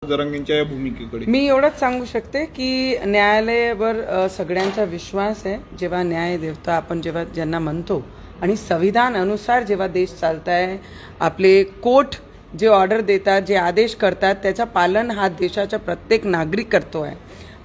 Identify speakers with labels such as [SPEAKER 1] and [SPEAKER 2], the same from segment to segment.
[SPEAKER 1] जरांगेंच्या या भूमिकेकडे
[SPEAKER 2] मी एवढंच सांगू शकते की न्यायालयावर सगळ्यांचा विश्वास आहे. जेव्हा न्याय देवता आपण जेव्हा ज्यांना म्हणतो आणि संविधान अनुसार जेव्हा देश चालताय, आपले कोर्ट जे ऑर्डर देतात, जे आदेश करतात, त्याचं पालन हा देशाचा प्रत्येक नागरिक करतो आहे.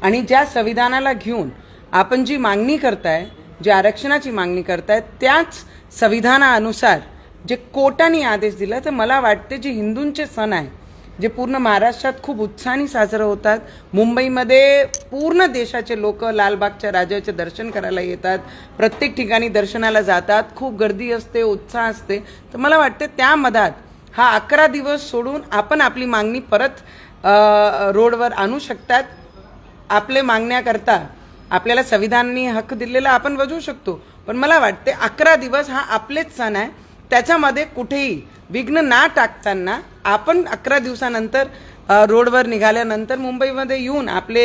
[SPEAKER 2] आणि ज्या संविधानाला घेऊन आपण जी मागणी करताय, जे आरक्षणाची मागणी करताय, त्याच संविधानानुसार जे कोर्टाने आदेश दिला, तर मला वाटते जे हिंदूंचे सण आहे जे पूर्ण महाराष्ट्रात खूप उत्साहाने साजरे होतात. मुंबईमध्ये पूर्ण देशाचे लोक लालबागच्या राजाचे दर्शन करायला येतात, प्रत्येक ठिकाणी दर्शनाला जातात, खूप गर्दी असते, उत्साह असते. तर मला वाटते त्या मधात हा 11 दिवस सोडून आपण आपली मागणी परत रोडवर आणू शकतात. आपले मागण्याकरता आपल्याला संविधानाने हक्क दिलेला आपण बजावू शकतो. पण मला वाटते 11 दिवस हा आपलेच सण आहे, त्याच्यामध्ये कुठेही विघ्न ना टाकताना आपण 11 दिवसानंतर रोडवर निघाल्यानंतर मुंबईमध्ये येऊन आपले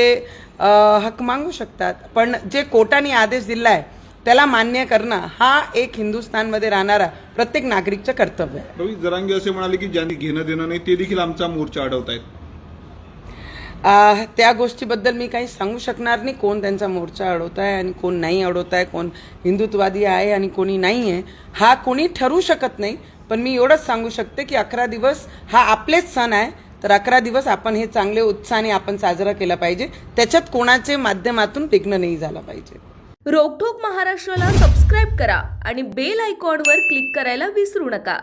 [SPEAKER 2] हक्क मागू शकतात. पण जे कोर्टाने आदेश दिला आहे त्याला मान्य करणं हा एक हिंदुस्थानमध्ये राहणारा प्रत्येक नागरिकचं कर्तव्य आहे.
[SPEAKER 1] रवी जरांगे असे म्हणाले की ज्यांनी घेणं देणं नाही ते देखील आमचा मोर्चा अडवतायत.
[SPEAKER 2] त्या गोष्टीबद्दल मी काही सांगू शकणार नाही. कोण त्यांचा मोर्चा अडवत आहे आणि कोण नाही अडवत आहे, कोण हिंदुत्ववादी आहे आणि कोणी नाही आहे, हा कोणी ठरवू शकत नाही. पण मी एवढंच सांगू शकते की 11 दिवस हा आपलेच सण आहे, तर 11 दिवस आपण हे चांगले उत्साहाने आपण साजरा केला पाहिजे. त्याच्यात कोणाचे माध्यमातून विघ्न नाही झाला पाहिजे.
[SPEAKER 3] रोकठोक महाराष्ट्राला सबस्क्राईब करा आणि बेल आयकॉनवर क्लिक करायला विसरू नका.